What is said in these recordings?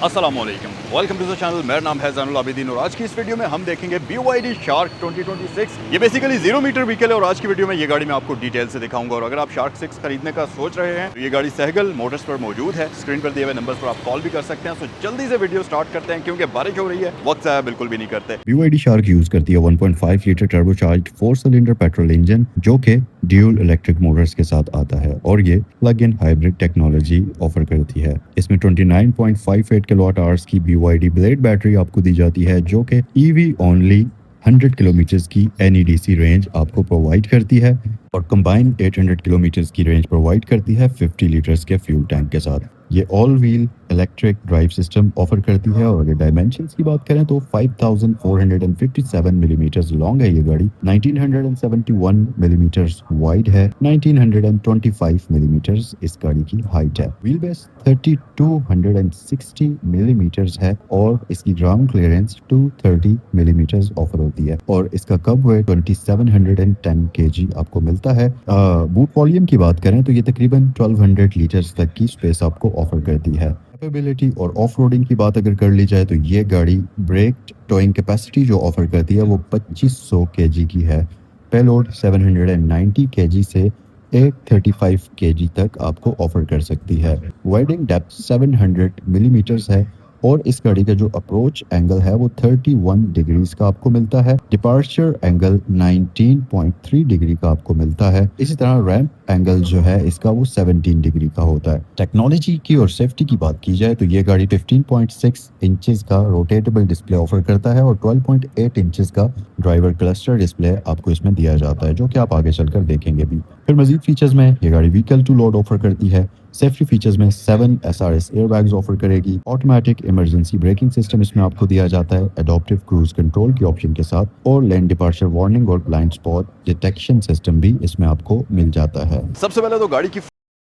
अस्सलामुअलैकुम, welcome to the channel. मेरा नाम है ज़ैनुल आबिदीन और आज की इस वीडियो में हम देखेंगे BYD शार्क 2026। ये बेसिकली 0 मीटर व्हीकल है और आज की वीडियो में ये गाड़ी मैं आपको डिटेल से दिखाऊंगा। और अगर आप शार्क 6 खरीदने का सोच रहे हैं तो ये गाड़ी सहगल मोटर्स पर मौजूद है। स्क्रीन पर दिए हुए नंबर पर आप कॉल भी कर सकते हैं। तो जल्दी से वीडियो स्टार्ट करते हैं क्योंकि बारिश हो रही है, वक्त ज़ाया बिल्कुल भी नहीं करते। BYD शार्क यूज करती है 1.5 litre turbocharged 4 cylinder petrol engine जो कि ड्यूल इलेक्ट्रिक मोटर्स के साथ आता है और ये plug in hybrid technology offer करती है। इसमें 29.58 किलोवाट आवर्स की BYD ब्लेड बैटरी आपको दी जाती है जो कि EV ओनली 100 किलोमीटर की NEDC रेंज आपको प्रोवाइड करती है और कंबाइन 800 किलोमीटर की रेंज प्रोवाइड करती है 50 लीटर्स के फ्यूल टैंक के साथ। ये all wheel electric drive system offer करती है और अगर डायमेंशंस की बात करें तो 5457 मिलीमीटर लॉन्ग है ये गाड़ी, 1971 मिलीमीटर वाइड है, 1925 मिलीमीटर इस गाड़ी की हाइट है। व्हील बेस 3260 मिलीमीटर है और इसकी ग्राउंड क्लियरेंस 230 मिलीमीटर ऑफर होती है और इसका कब वेट 2710 kg आपको मिलता है। बूट वॉल्यूम की बात करें तो ये तकरीबन 1200 लीटर्स तक की स्पेस आपको ऑफर करती है। कैपेबिलिटी और ऑफ रोडिंग की बात अगर कर ली जाए तो ये गाड़ी ब्रेक टोइंग कैपेसिटी जो ऑफर करती है वो 2500 kg की है। पेलोड 790 kg से 835 kg तक आपको ऑफर कर सकती है। वाइडिंग डेप्थ 700 मिलीमीटर्स है और इस गाड़ी का जो अप्रोच एंगल है वो 31 डिग्रीज का आपको मिलता है। डिपार्चर एंगल 19.3 डिग्री का आपको मिलता है। इसी तरह रैंप एंगल जो है इसका वो 17 डिग्री का होता है। टेक्नोलॉजी की और सेफ्टी की बात की जाए तो ये गाड़ी 15.6 इंचेस का रोटेटेबल डिस्प्ले ऑफर करता है और 12.8 इंचेस का ड्राइवर क्लस्टर डिस्प्ले आपको इसमें दिया जाता है जो कि आप आगे चलकर देखेंगे भी। फिर मजीद फीचर्स में ये गाड़ी व्हीकल टू लोड ऑफर करती है। सेफ्टी फीचर्स में 7 SRS एयरबैग्स ऑफर करेगी। ऑटोमेटिक इमरजेंसी ब्रेकिंग सिस्टम इसमें आपको दिया जाता है एडॉप्टिव क्रूज कंट्रोल के ऑप्शन के साथ और लेन डिपार्चर वार्निंग और ब्लाइंड स्पॉट डिटेक्शन सिस्टम भी इसमें आपको मिल जाता है। सबसे पहले तो गाड़ी की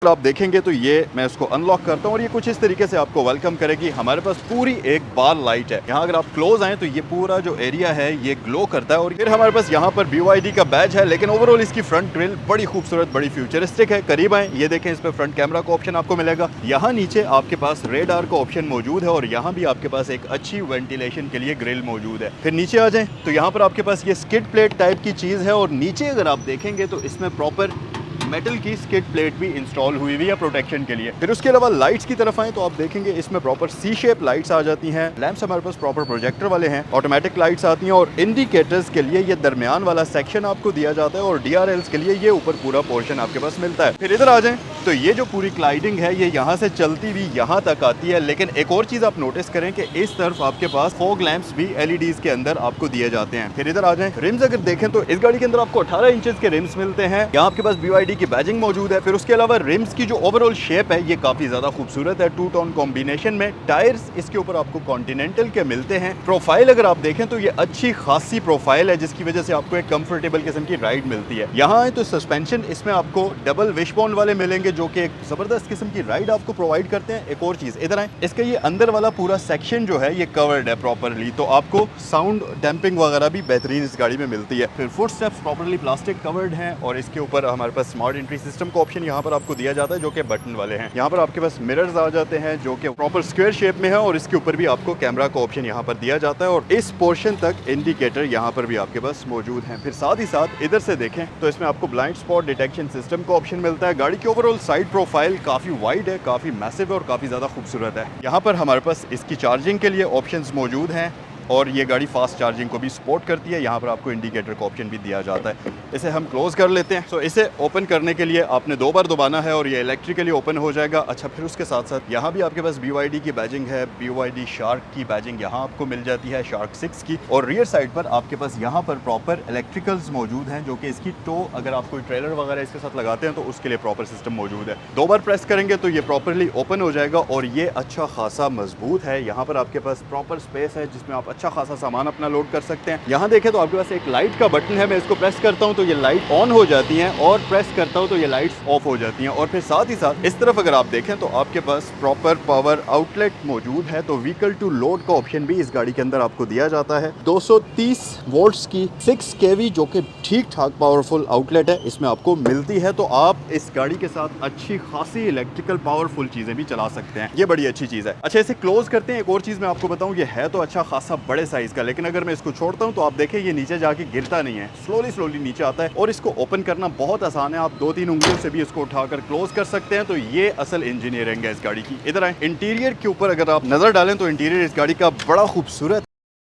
आप देखेंगे तो ये मैं इसको अनलॉक करता हूँ और ये कुछ इस तरीके से आपको वेलकम करेगी। हमारे पास पूरी एक बार लाइट है। यहाँ अगर आप क्लोज आए तो ये पूरा जो एरिया है ये ग्लो करता है और फिर हमारे पास यहाँ पर BYD का बैज है। लेकिन ओवरऑल इसकी फ्रंट ग्रिल बड़ी खूबसूरत, बड़ी फ्यूचरिस्टिक है। करीब आए, ये देखें, इस पर फ्रंट कैमरा का ऑप्शन आपको मिलेगा। यहाँ नीचे आपके पास रेडार का ऑप्शन मौजूद है और यहाँ भी आपके पास एक अच्छी वेंटिलेशन के लिए ग्रिल मौजूद है। फिर नीचे आ जाए तो यहाँ पर आपके पास ये स्किड प्लेट टाइप की चीज है और नीचे अगर आप देखेंगे तो इसमें प्रॉपर मेटल की स्किड प्लेट भी इंस्टॉल हुई हुई है प्रोटेक्शन के लिए। फिर उसके अलावा लाइट्स की तरफ आए तो आप देखेंगे इसमें प्रॉपर C शेप लाइट्स आ जाती हैं। लैंप्स हमारे पास प्रॉपर प्रोजेक्टर वाले हैं। ऑटोमेटिक लाइट्स आती हैं और इंडिकेटर्स के लिए ये दरमियान वाला सेक्शन आपको दिया जाता है और DRLs के लिए ये ऊपर पूरा पोर्शन आपके पास मिलता है। फिर इधर आ जाए तो ये जो पूरी क्लाइडिंग है ये यहाँ से चलती हुई यहाँ तक आती है। लेकिन एक और चीज आप नोटिस करें कि इस तरफ आपके पास फॉग लैंप्स भी LEDs के अंदर आपको दिए जाते हैं। फिर इधर आ जाए, रिम्स अगर देखें तो इस गाड़ी के अंदर आपको 18 इंचेस के रिम्स मिलते हैं। यहाँ आपके पास BYD की बैजिंग मौजूद है। फिर उसके अलावा रिम्स की जो ओवरऑल शेप है ये काफी ज्यादा खूबसूरत है, 2 टोन कॉम्बिनेशन में। टायर्स इसके ऊपर आपको कॉन्टिनेंटल के मिलते हैं। प्रोफाइल अगर आप देखें तो ये अच्छी खासी प्रोफाइल है जिसकी वजह से आपको एक कंफर्टेबल किस्म की राइड मिलती है। यहाँ आए तो सस्पेंशन इसमें आपको डबल विशबोन वाले मिलेंगे जो कि एक जबरदस्त किस्म की राइड आपको प्रोवाइड करते हैं। एक और चीज इधर आए, इसका ये अंदर वाला पूरा सेक्शन जो है ये कवर्ड है प्रॉपरली, तो आपको साउंड डैम्पिंग वगैरह भी बेहतरीन इस गाड़ी में मिलती है। फिर foot steps properly plastic covered हैं और इसके ऊपर हमारे पास स्मार्ट एंट्री सिस्टम का ऑप्शन यहाँ पर आपको दिया जाता है जो कि बटन वाले हैं। यहाँ पर आपके पास मिरर्स आ जाते हैं जो कि प्रॉपर स्क्वायर शेप में है और इसके ऊपर भी आपको कैमरा का ऑप्शन यहाँ पर दिया जाता है और इस पोर्शन तक इंडिकेटर यहाँ पर भी आपके पास मौजूद हैं। फिर साथ ही साथ इधर से देखें तो इसमें आपको ब्लाइंड स्पॉट डिटेक्शन सिस्टम का ऑप्शन मिलता है। गाड़ी की ओवरऑल साइड प्रोफाइल काफी वाइड है, काफी मैसिव है और काफी ज्यादा खूबसूरत है। यहाँ पर हमारे पास इसकी चार्जिंग के लिए ऑप्शंस मौजूद हैं और ये गाड़ी फास्ट चार्जिंग को भी सपोर्ट करती है। यहाँ पर आपको इंडिकेटर का ऑप्शन भी दिया जाता है। इसे हम क्लोज कर लेते हैं। तो इसे ओपन करने के लिए आपने 2 बार दबाना है और ये इलेक्ट्रिकली ओपन हो जाएगा। अच्छा, फिर उसके साथ साथ यहाँ भी आपके पास BYD की बैजिंग है। BYD शार्क की बैजिंग यहाँ आपको मिल जाती है, शार्क 6 की। और रियर साइड पर आपके पास यहाँ पर प्रॉपर इलेक्ट्रिकल्स मौजूद हैं जो कि इसकी टो अगर आप कोई ट्रेलर वगैरह इसके साथ लगाते हैं तो उसके लिए प्रॉपर सिस्टम मौजूद है। 2 बार प्रेस करेंगे तो ये प्रॉपरली ओपन हो जाएगा और ये अच्छा खासा मजबूत है। यहाँ पर आपके पास प्रॉपर स्पेस है जिसमें आप अच्छा खासा सामान अपना लोड कर सकते हैं। यहाँ देखें तो आपके पास एक लाइट का बटन है, मैं इसको प्रेस करता हूँ तो ये लाइट ऑन हो जाती है और प्रेस करता हूँ तो ये लाइट्स ऑफ हो जाती हैं। और फिर साथ ही साथ इस तरफ अगर आप देखें तो आपके पास प्रॉपर पावर आउटलेट मौजूद है। तो व्हीकल टू लोड का ऑप्शन भी इस गाड़ी के अंदर आपको दिया जाता है। 230 वोल्ट्स की 6 केवी जो कि ठीक ठाक पावरफुल आउटलेट है इसमें आपको मिलती है। तो आप इस गाड़ी के साथ अच्छी खासी इलेक्ट्रिकल पावरफुल चीजें भी चला सकते हैं, ये बड़ी अच्छी चीज है। अच्छा, इसे क्लोज करते हैं। एक और चीज मैं आपको बताऊं, ये है तो अच्छा खासा बड़े साइज का, लेकिन अगर मैं इसको छोड़ता हूं तो आप देखें ये नीचे जाके गिरता नहीं है, स्लोली नीचे आता है और इसको ओपन करना बहुत आसान है। आप 2-3 उंगलियों से भी इसको उठाकर क्लोज कर सकते हैं। तो ये असल इंजीनियरिंग है इस गाड़ी की। इधर आए, इंटीरियर के ऊपर अगर आप नजर डालें तो इंटीरियर इस गाड़ी का बड़ा खूबसूरत।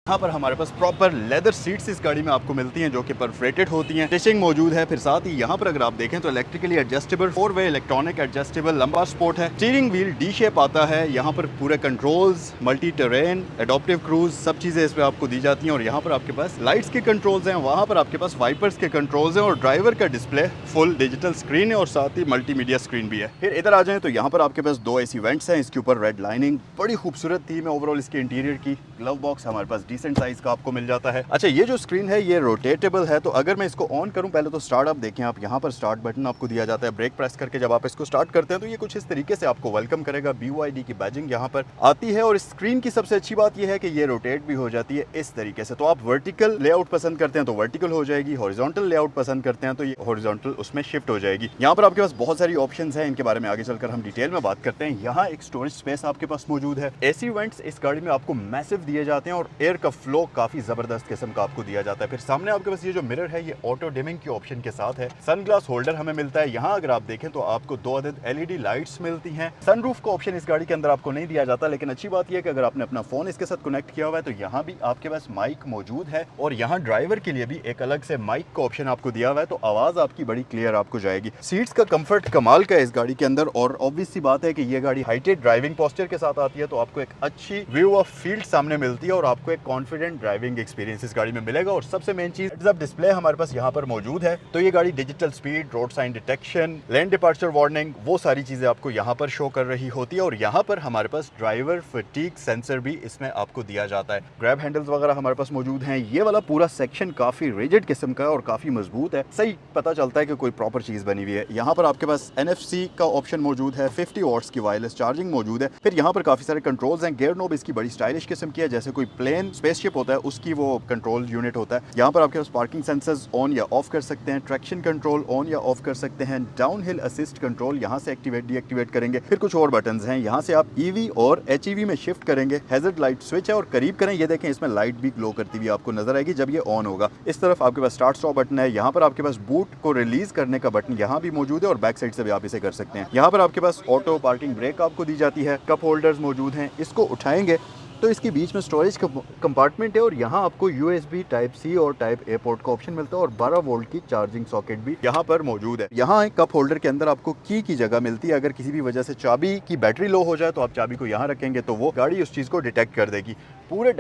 यहाँ पर हमारे पास प्रॉपर लेदर सीट्स इस गाड़ी में आपको मिलती हैं जो कि परफोरेटेड होती हैं, स्टिचिंग मौजूद है। फिर साथ ही यहाँ पर अगर आप देखें तो इलेक्ट्रिकली एडजस्टेबल 4-वे इलेक्ट्रॉनिक एडजस्टेबल लंबा स्पोर्ट है। स्टीयरिंग व्हील डी शेप आता है। यहाँ पर पूरे controls, multi terrain, adaptive cruise, सब चीजें इस पर आपको दी जाती हैं। और यहाँ पर आपके पास लाइट्स के कंट्रोल्स हैं, वहाँ पर आपके पास वाइपर्स के कंट्रोल्स हैं और ड्राइवर का डिस्प्ले फुल डिजिटल स्क्रीन है और साथ ही मल्टीमीडिया स्क्रीन भी है। फिर इधर आ जाए तो यहाँ पर आपके पास 2 AC वेंट्स हैं, इसके ऊपर रेड लाइनिंग, बड़ी खूबसूरत थीम है ओवरऑल इसके इंटीरियर की। ग्लव बॉक्स हमारे पास डिसेंट साइज का आपको मिल जाता है। अच्छा, ये जो स्क्रीन है ये रोटेटेबल है। तो अगर मैं इसको ऑन करूं, पहले तो स्टार्ट अप देखें आप, यहाँ पर स्टार्ट बटन आपको दिया जाता है। ब्रेक प्रेस करके जब आप इसको स्टार्ट करते हैं तो ये कुछ इस तरीके से आपको वेलकम करेगा। BYD की बैजिंग यहाँ पर आती है। और स्क्रीन की सबसे अच्छी बात यह है कि ये रोटेट भी हो जाती है इस तरीके से। तो आप वर्टिकल लेआउट पसंद करते हैं तो वर्टिकल हो जाएगी, हॉरिजॉन्टल लेआउट पसंद करते हैं तो ये हॉरिजॉन्टल उसमें शिफ्ट हो जाएगी। यहाँ पर आपके पास बहुत सारी ऑप्शन है, इनके बारे में आगे चलकर हम डिटेल में बात करते हैं। यहाँ एक स्टोरेज स्पेस आपके पास मौजूद है। AC वेंट्स इस गाड़ी में आपको मैसिव दिए जाते हैं और एयर का फ्लो काफी जबरदस्त किस्म का आपको दिया जाता है। फिर सामने आपके पास ये जो मिरर है ये ऑटो डिमिंग के ऑप्शन के साथ है। सनग्लास होल्डर हमें मिलता है। यहाँ अगर आप देखें तो आपको 2 अदद LED लाइट्स मिलती हैं। सनरूफ का ऑप्शन इस गाड़ी के अंदर आपको नहीं दिया जाता, लेकिन अच्छी बात यह है कि अगर आपने अपना फोन इसके साथ कनेक्ट किया हुआ है तो यहाँ भी आपके पास माइक मौजूद है और यहाँ ड्राइवर के लिए भी एक अलग से माइक का ऑप्शन आपको दिया हुआ है, तो आवाज आपकी बड़ी क्लियर आपको जाएगी। सीट्स का कंफर्ट कमाल का है इस गाड़ी के अंदर और ऑब्वियस सी बात है कि ये गाड़ी हाइटेड ड्राइविंग पोस्चर के साथ आती है, तो आपको एक अच्छी व्यू ऑफ फील्ड सामने मिलती है और आपको एक कॉन्फिडेंट ड्राइविंग एक्सपीरियंस इस गाड़ी में मिलेगा। और सबसे मेन चीज, हेड्स अप डिस्प्ले हमारे पास यहाँ पर मौजूद है। तो ये गाड़ी digital speed, road sign detection, lane departure warning, वो सारी चीजें आपको यहाँ पर शो कर रही होती है। और यहाँ पर हमारे पास ड्राइवर फटीग सेंसर भी इसमें आपको दिया जाता है। ग्रैब हैंडल्स वगैरह हमारे पास मौजूद हैं। ये वाला पूरा सेक्शन काफी रिजिड किस्म का है और काफी मजबूत है, सही पता चलता है कि कोई प्रॉपर चीज बनी हुई है। यहाँ पर आपके पास NFC का ऑप्शन मौजूद है, 50 वॉट्स की वायरलेस चार्जिंग मौजूद है। फिर यहाँ पर काफी सारे कंट्रोल्स हैं। गियर नोब इसकी बड़ी स्टाइलिश किस्म की है, जैसे कोई प्लेन स्पेसशिप होता है उसकी वो कंट्रोल यूनिट होता है। यहाँ पर आपके पास पार्किंग सेंसर्स ऑन या ऑफ कर सकते हैं, ट्रैक्शन कंट्रोल ऑन या ऑफ कर सकते हैं, डाउन हिल असिस्ट कंट्रोल यहाँ से एक्टिवेट डीएक्टिवेट करेंगे। फिर कुछ और बटन्स हैं, यहाँ से आप EV और HEV में शिफ्ट करेंगे। हैजर्ड लाइट स्विच है और करीब करें, ये देखें इसमें लाइट भी ग्लो करती हुई आपको नजर आएगी जब ये ऑन होगा। इस तरफ आपके पास स्टार्ट स्टॉप बटन है। यहाँ पर आपके पास बूट को रिलीज करने का बटन यहाँ भी मौजूद है और बैक साइड से भी आप इसे कर सकते हैं। यहाँ पर आपके पास ऑटो पार्किंग ब्रेक आपको दी जाती है। कप होल्डर्स मौजूद हैं, इसको उठाएंगे तो इसके बीच में स्टोरेज कंपार्टमेंट है और यहाँ आपको USB Type-C और Type-A पोर्ट का ऑप्शन मिलता है और 12 वोल्ट की चार्जिंग सॉकेट भी यहाँ पर मौजूद है। यहाँ एक कप होल्डर के अंदर आपको की जगह मिलती है। अगर किसी भी वजह से चाबी की बैटरी लो हो जाए तो आप चाबी को यहाँ रखेंगे तो वो गाड़ी उस चीज़ को डिटेक्ट कर देगी। पूरे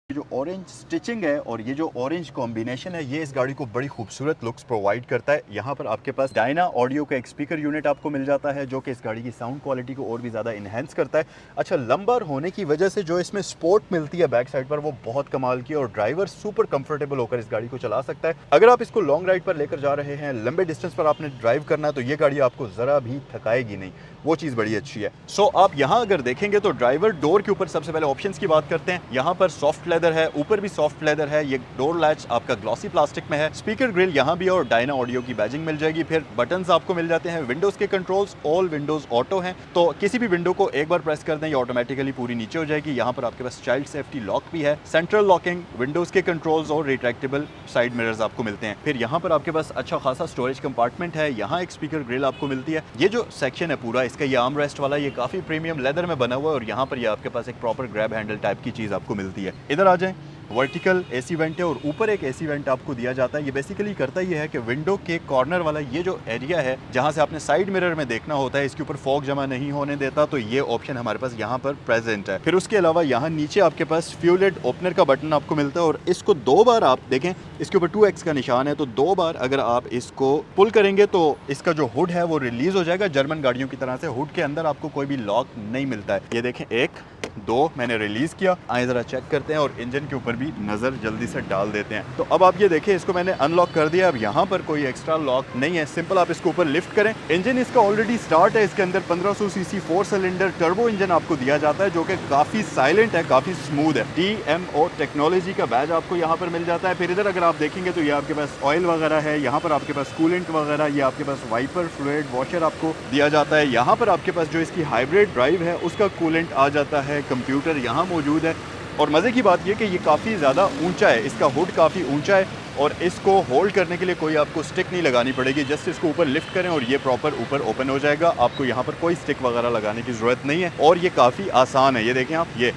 जो ऑरेंज स्टिचिंग है और ये जो ऑरेंज कॉम्बिनेशन है ये इस गाड़ी को बड़ी खूबसूरत लुक्स प्रोवाइड करता है। यहाँ पर आपके पास डायना ऑडियो का एक स्पीकर यूनिट आपको मिल जाता है जो कि इस गाड़ी की साउंड क्वालिटी को और भी ज़्यादा इन्हेंस करता है। अच्छा, लंबर होने की वजह से जो इसमें स्पोर्ट मिलती है बैक साइड पर वो बहुत कमाल की और ड्राइवर सुपर कंफर्टेबल होकर इस गाड़ी को चला सकता है। अगर आप इसको लॉन्ग राइड पर लेकर जा रहे हैं, लंबे डिस्टेंस पर आपने ड्राइव करना है तो ये गाड़ी आपको ज़रा भी थकाएगी नहीं, वो चीज़ बड़ी अच्छी है। सो आप यहाँ अगर देखेंगे तो ड्राइवर डोर के ऊपर सबसे पहले ऑप्शंस की बात करते हैं। यहाँ पर सॉफ्ट लेदर है, ऊपर भी सॉफ्ट लेदर है। ये डोर लैच आपका ग्लॉसी प्लास्टिक में है। स्पीकर ग्रिल यहाँ भी है और डायना ऑडियो की बैजिंग मिल जाएगी। फिर बटन्स आपको मिल जाते हैं। विंडोज के कंट्रोल्स ऑल विंडोज ऑटो हैं, तो किसी भी विंडो को एक बार प्रेस कर दें ये ऑटोमेटिकली पूरी नीचे हो जाएगी। यहाँ पर आपके पास चाइल्ड सेफ्टी लॉक भी है, सेंट्रल लॉकिंग, विंडोज के कंट्रोल्स और रिट्रैक्टेबल साइड मिरर्स आपको मिलते हैं। फिर यहाँ पर आपके पास अच्छा खासा स्टोरेज कंपार्टमेंट है। यहाँ एक स्पीकर ग्रिल आपको मिलती है। ये जो सेक्शन है पूरा इसका, ये आर्म रेस्ट वाला, ये काफी प्रीमियम लेदर में बना हुआ है और यहाँ पर ये आपके पास एक प्रॉपर ग्रैब हैंडल टाइप की चीज आपको मिलती है। इधर आ जाए वर्टिकल एसी वेंट है और ऊपर एक एसी वेंट आपको दिया जाता है। ये बेसिकली करता ये है कि विंडो के कॉर्नर वाला ये जो एरिया है जहां से आपने साइड मिरर में देखना होता है, इसके ऊपर फॉग जमा नहीं होने देता, तो ये ऑप्शन हमारे पास यहाँ पर प्रेजेंट है। फिर उसके अलावा यहाँ नीचे आपके पास फ्यूलेट ओपनर का बटन आपको मिलता है और इसको 2 बार आप देखें, इसके ऊपर 2x का निशान है, तो 2 बार अगर आप इसको पुल करेंगे तो इसका जो हुड है वो रिलीज हो जाएगा। जर्मन गाड़ियों की तरह से हुड के अंदर आपको कोई भी लॉक नहीं मिलता है। ये देखें 1 2 मैंने रिलीज किया। आए जरा चेक करते हैं और इंजन के ऊपर भी नजर जल्दी से डाल देते हैं। तो अब आप ये देखें, इसको मैंने अनलॉक कर दिया। अब यहाँ पर कोई एक्स्ट्रा लॉक नहीं है, सिंपल आप इसको ऊपर लिफ्ट करें। इंजन इसका ऑलरेडी स्टार्ट है। इसके अंदर 1500 सीसी 4 सिलेंडर टर्बो इंजन आपको दिया जाता है जो कि काफी साइलेंट है, काफी स्मूथ है। TMO टेक्नोलॉजी का बैज आपको यहाँ पर मिल जाता है। फिर इधर अगर आप देखेंगे तो ये आपके पास ऑयल वगैरह है, यहाँ पर आपके पास कूलेंट वगैरह, ये आपके पास वाइपर फ्लूइड वॉशर आपको दिया जाता है। यहाँ पर आपके पास जो इसकी हाइब्रिड ड्राइव है उसका कूलेंट आ जाता है। कंप्यूटर यहाँ मौजूद है और मज़े की बात यह कि ये काफ़ी ज़्यादा ऊंचा है, इसका हुड काफ़ी ऊंचा है और इसको होल्ड करने के लिए कोई आपको स्टिक नहीं लगानी पड़ेगी। जस्ट इसको ऊपर लिफ्ट करें और ये प्रॉपर ऊपर ओपन हो जाएगा। आपको यहाँ पर कोई स्टिक वगैरह लगाने की ज़रूरत नहीं है और ये काफ़ी आसान है। ये देखें आप, ये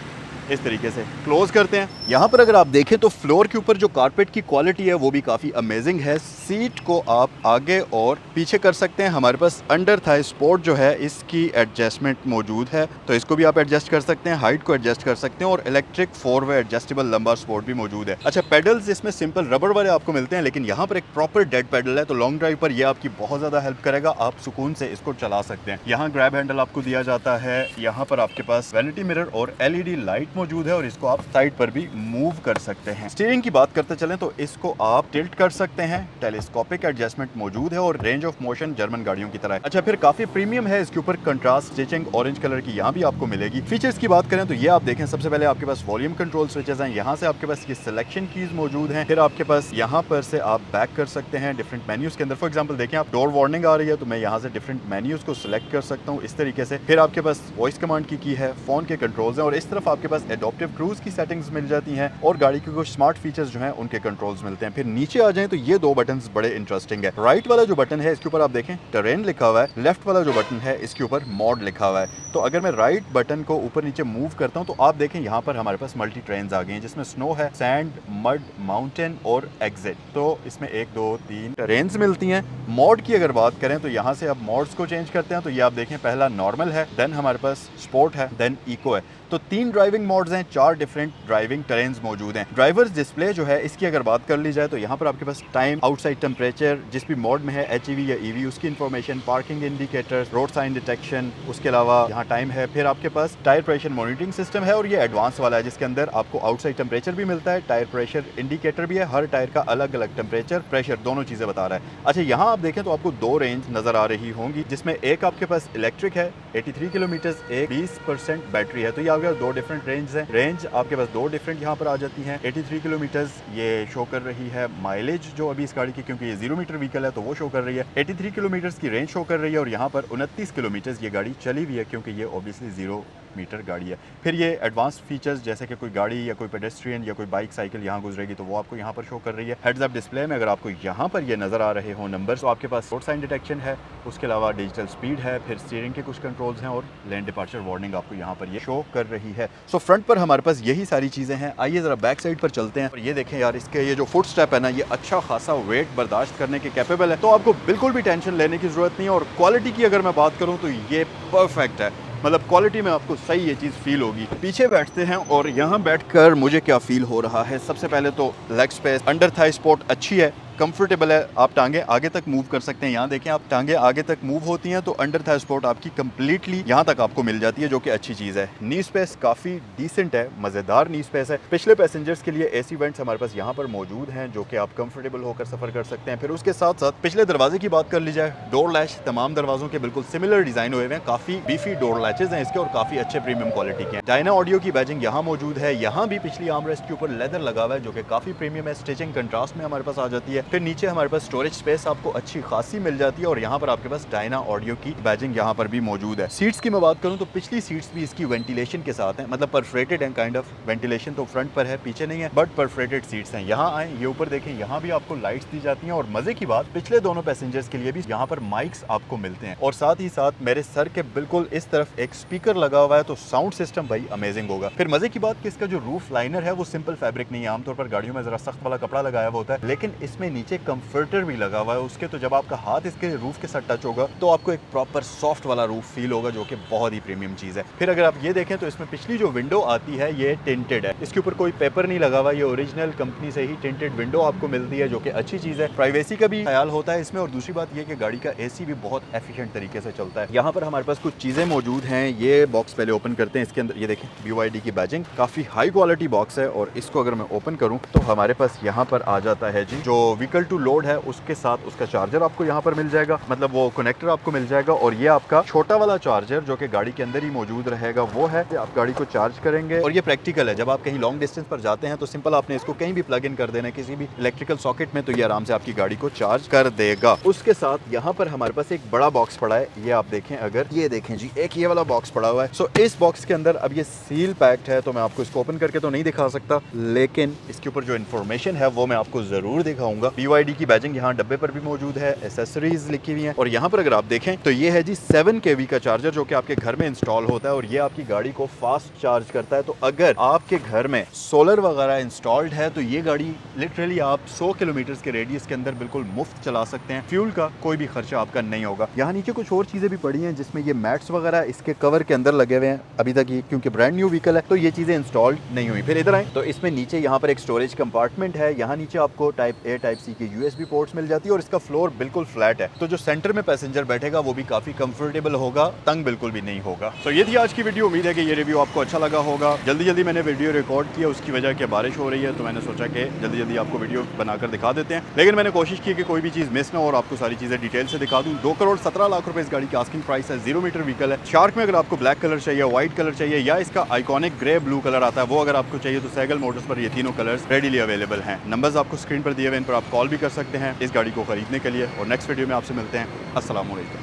इस तरीके से क्लोज करते हैं। यहाँ पर अगर आप देखें तो फ्लोर के ऊपर जो कारपेट की क्वालिटी है वो भी काफ़ी अमेजिंग है। सीट को आप आगे और पीछे कर सकते हैं। हमारे पास अंडर थाई स्पोर्ट जो है इसकी एडजस्टमेंट मौजूद है, तो इसको भी आप एडजस्ट कर सकते हैं, हाइट को एडजस्ट कर सकते हैं और इलेक्ट्रिक 4 वे एडजस्टेबल लंबा स्पोर्ट भी मौजूद है। अच्छा, पेडल्स इसमें सिंपल रबर वाले आपको मिलते हैं, लेकिन यहाँ पर एक प्रॉपर डेड पेडल है, तो लॉन्ग ड्राइव पर यह आपकी बहुत ज़्यादा हेल्प करेगा। आप सुकून से इसको चला सकते हैं। यहाँ ग्रैब हैंडल आपको दिया जाता है। यहाँ पर आपके पास वैनिटी मिरर और LED लाइट मौजूद है और इसको आप साइड पर भी मूव कर सकते हैं। स्टीयरिंग की बात करते चलें तो इसको आप टिल्ट कर सकते हैं। टेलीस्कोपिक एडजस्टमेंट मौजूद है और रेंज ऑफ मोशन जर्मन गाड़ियों की तरह है। अच्छा, फिर काफी प्रीमियम है। इसके ऊपर कंट्रास्ट स्टिचिंग ऑरेंज कलर की यहाँ भी आपको मिलेगी। फीचर्स की बात करें तो ये आप देखें, सबसे पहले आपके पास वॉल्यूम कंट्रोल स्विचेस हैं। यहाँ से आपके पास ये सिलेक्शन कीज मौजूद हैं। फिर आपके पास यहाँ पर से आप बैक कर सकते हैं डिफरेंट मेन्यूज के अंदर। फॉर एग्जाम्पल देखें, आप डोर वार्निंग आ रही है तो मैं यहाँ से डिफरेंट मेन्यूज को सिलेक्ट कर सकता हूँ इस तरीके से। फिर आपके पास वॉइस कमांड की है, फोन के कंट्रोल्स हैं और इस तरफ आपके पास एडॉप्टिव क्रूज की सेटिंग्स मिल जाती हैं और गाड़ी के कुछ स्मार्ट फीचर्स जो हैं उनके कंट्रोल्स मिलते हैं। फिर नीचे आ जाएं तो ये 2 बटन्स बड़े इंटरेस्टिंग है। राइट वाला जो बटन है इसके ऊपर आप देखें टेरेन लिखा हुआ है। लेफ्ट वाला जो बटन है इसके ऊपर मॉड लिखा हुआ है। तो अगर मैं राइट बटन को ऊपर नीचे मूव करता हूं तो आप देखें यहाँ पर हमारे पास मल्टी ट्रेन्स आ गई हैं, जिसमें स्नो है, सैंड, मड, माउंटेन और एग्जिट। तो इसमें 1 2 3 ट्रेन्स मिलती हैं। मॉड की अगर बात करें तो यहाँ से आप मॉड्स को चेंज करते हैं तो ये आप देखें, पहला नॉर्मल है, देन हमारे पास स्पोर्ट है, देन इको है। तो 3 ड्राइविंग मोड्स हैं, 4 डिफरेंट ड्राइविंग टेरेन्स मौजूद हैं। ड्राइवर्स डिस्प्ले जो है इसकी अगर बात कर ली जाए तो यहाँ पर आपके पास टाइम, आउटसाइड टेम्परेचर, जिस भी मोड में है HEV या EV उसकी information, parking indicator, road sign detection, उसके अलावा यहाँ टाइम है। फिर आपके पास टायर प्रेशर मॉनिटरिंग सिस्टम है और ये एडवांस वाला है जिसके अंदर आपको आउटसाइड टेम्परेचर भी मिलता है, टायर प्रेशर इंडिकेटर भी है, हर टायर का अलग अलग टेम्परेचर, प्रेशर दोनों चीजें बता रहा है। अच्छा, यहाँ आप देखें तो आपको 2 रेंज नजर आ रही होंगी, जिसमें एक आपके पास इलेक्ट्रिक है 83 किलोमीटर, एक 20% बैटरी है। तो ये आ गया 2 डिफरेंट रेंज है। रेंज आपके पास 2 डिफरेंट यहाँ पर आ जाती हैं। 83 किलोमीटर ये शो कर रही है माइलेज जो अभी इस गाड़ी की, क्योंकि ये 0 मीटर व्हीकल है तो वो शो कर रही है। 83 किलोमीटर की रेंज शो कर रही है और यहाँ पर 29 किलोमीटर ये गाड़ी चली हुई है, क्योंकि ये ऑब्वियसली 0 मीटर गाड़ी है। फिर ये एडवांस फीचर्स जैसे कि कोई गाड़ी या कोई पेडेस्ट्रियन या कोई बाइक साइकिल यहाँ गुजरेगी तो वो आपको यहाँ पर शो कर रही है। हेड्स अप डिस्प्ले में अगर आपको यहाँ पर ये नजर आ रहे हो नंबर, तो आपके पास रोड साइन डिटेक्शन है, उसके अलावा डिजिटल स्पीड है, फिर स्टीयरिंग के कुछ कंट्रोल्स हैं और लेन डिपार्चर वार्निंग आपको यहाँ पर ये शो कर रही है। सो फ्रंट पर हमारे पास यही सारी चीजें हैं। आइए जरा बैक साइड पर चलते हैं और ये देखें यार, इसके ये जो फुट स्टेप है ना, ये अच्छा खासा वेट बर्दाश्त करने के कैपेबल है, तो आपको बिल्कुल भी टेंशन लेने की जरूरत नहीं है। और क्वालिटी की अगर मैं बात करूँ तो ये परफेक्ट है, मतलब क्वालिटी में आपको सही ये चीज़ फील होगी। पीछे बैठते हैं और यहाँ बैठकर मुझे क्या फील हो रहा है। सबसे पहले तो leg space, under Thai support अच्छी है, कंफर्टेबल है, आप टांगे आगे तक मूव कर सकते हैं। यहाँ देखें, आप टांगे आगे तक मूव होती हैं तो अंडर थाई सपोर्ट आपकी कंप्लीटली यहाँ तक आपको मिल जाती है, जो कि अच्छी चीज़ है। नी स्पेस काफ़ी डिसेंट है, मज़ेदार नी स्पेस है। पिछले पैसेंजर्स के लिए एसी वेंट्स हमारे पास यहाँ पर मौजूद हैं, जो कि आप कंफर्टेबल होकर सफ़र कर सकते हैं। फिर उसके साथ साथ पिछले दरवाजे की बात कर ली जाए, डोर लैच तमाम दरवाजों के बिल्कुल सिमिलर डिज़ाइन हुए हैं, काफ़ी बीफी डोर लैचेज हैं इसके और काफ़ी अच्छे प्रीमियम क्वालिटी के हैं। डायना ऑडियो की बैजिंग यहाँ मौजूद है। यहाँ भी पिछली आर्मरेस्ट के ऊपर लेदर लगा हुआ है, जो कि काफ़ी प्रीमियम है। स्टिचिंग कंट्रास्ट में हमारे पास आ जाती है। है। फिर नीचे हमारे पास स्टोरेज स्पेस आपको अच्छी खासी मिल जाती है और यहाँ पर आपके पास डायना ऑडियो की बैजिंग यहाँ पर भी मौजूद है। सीट्स की मैं बात करूँ तो पिछली सीट्स भी इसकी वेंटिलेशन के साथ हैं, मतलब परफोरेटेड हैं, काइंड ऑफ वेंटिलेशन तो फ्रंट पर है, पीछे नहीं है, बट परफोरेटेड सीट्स हैं। यहाँ आए, ये ऊपर देखें, यहाँ भी आपको लाइट्स दी जाती हैं और मजे की बात पिछले दोनों पैसेंजर्स के लिए भी यहाँ पर माइक्स आपको मिलते हैं और साथ ही साथ मेरे सर के बिल्कुल इस तरफ एक स्पीकर लगा हुआ है, तो साउंड सिस्टम भाई अमेजिंग होगा। फिर मजे की बात कि इसका जो रूफ लाइनर है वो सिंपल फैब्रिक नहीं है, आमतौर पर गाड़ियों में जरा सख्त वाला कपड़ा लगाया हुआ होता है, लेकिन इसमें नीचे कंफर्टर भी लगा हुआ है उसके, तो जब आपका हाथ इसके रूफ के साथ टच होगा तो आपको एक प्रॉपर सॉफ्ट वाला रूफ फील होगा, जो कि बहुत ही प्रीमियम चीज है। फिर अगर आप ये देखें तो इसमें पिछली जो विंडो आती है ये टिंटेड है, इसके ऊपर कोई पेपर नहीं लगा हुआ, ये ओरिजिनल कंपनी से ही टिंटेड विंडो आपको मिलती है, जो कि अच्छी चीज है। प्राइवेसी का भी ख्याल होता है इसमें और दूसरी बात ये कि गाड़ी का एसी भी बहुत एफिशिएंट तरीके से चलता है। यहाँ पर हमारे पास कुछ चीजें मौजूद हैं, ये बॉक्स पहले ओपन करते हैं। इसके अंदर ये देखें BYD की बैजिंग, काफी हाई क्वालिटी बॉक्स है और इसको अगर मैं ओपन करूं तो हमारे पास यहाँ पर आ जाता है जी जो व्हीकल टू लोड है उसके साथ उसका चार्जर आपको यहाँ पर मिल जाएगा, मतलब वो कनेक्टर आपको मिल जाएगा और ये आपका छोटा वाला चार्जर जो कि गाड़ी के अंदर ही मौजूद रहेगा वो है। आप गाड़ी को चार्ज करेंगे और ये प्रैक्टिकल है, जब आप कहीं लॉन्ग डिस्टेंस पर जाते हैं तो सिंपल आपने इसको कहीं भी प्लग इन कर देना है किसी भी इलेक्ट्रिकल सॉकेट में, तो ये आराम से आपकी गाड़ी को चार्ज कर देगा। उसके साथ यहाँ पर हमारे पास एक बड़ा बॉक्स पड़ा है, ये आप देखें, अगर ये देखें जी एक ये वाला बॉक्स पड़ा हुआ है। सो इस बॉक्स के अंदर अब ये सील पैक्ड है, तो मैं आपको इसको ओपन करके तो नहीं दिखा सकता, लेकिन इसके ऊपर जो इन्फॉर्मेशन है वो मैं आपको जरूर दिखाऊंगा। BYD की बैजिंग यहाँ डब्बे पर भी मौजूद है, एसेसरीज लिखी हुई है और यहाँ पर अगर आप देखें तो ये है जी 7 kV का चार्जर जो कि आपके घर में इंस्टॉल होता है और ये आपकी गाड़ी को फास्ट चार्ज करता है। तो अगर आपके घर में सोलर वगैरह इंस्टॉल्ड है तो ये गाड़ी लिटरली आप 100 किलोमीटर के रेडियस के अंदर बिल्कुल मुफ्त चला सकते हैं, फ्यूल का कोई भी खर्चा आपका नहीं होगा। यहाँ नीचे कुछ और चीजें भी पड़ी हैं जिसमें ये मैट्स वगैरह इसके कवर के अंदर लगे हुए हैं, अभी तक ये क्योंकि ब्रांड न्यू व्हीकल है तो ये चीजें इंस्टॉल्ड नहीं हुई। फिर इधर आए तो इसमें नीचे यहाँ पर एक स्टोरेज कंपार्टमेंट है, यहाँ नीचे आपको टाइप A टाइप C के USB पोर्ट्स मिल जाती है और इसका फ्लोर बिल्कुल फ्लैट है, तो जो सेंटर में पैसेंजर बैठेगा वो भी काफी कंफर्टेबल होगा, तंग बिल्कुल भी नहीं होगा। तो ये थी आज की वीडियो, उम्मीद है कि ये रिव्यू आपको अच्छा लगा होगा। जल्दी मैंने वीडियो रिकॉर्ड किया, उसकी वजह कि बारिश हो रही है तो मैंने सोचा कि जल्दी आपको वीडियो बनाकर दिखा देते हैं, लेकिन मैंने कोशिश की कि कोई भी चीज मिस ना हो और आपको सारी चीजें डिटेल से दिखा दूं। 2,17,00,000 रुपए इस गाड़ी की आस्किंग प्राइस है, 0 मीटर व्हीकल है। शार्क में अगर आपको ब्लैक कलर चाहिए, व्हाइट कलर चाहिए या इसका आइकॉनिक ग्रे ब्लू कलर आता है वो अगर आपको चाहिए तो सैगल मोटर्स पर ये तीनों कलर्स रेडीली अवेलेबल हैं। नंबर्स आपको स्क्रीन पर दिए हुए, इन पर आप कॉल भी कर सकते हैं इस गाड़ी को खरीदने के लिए। और नेक्स्ट वीडियो में आपसे मिलते हैं। अस्सलाम वालेकुम।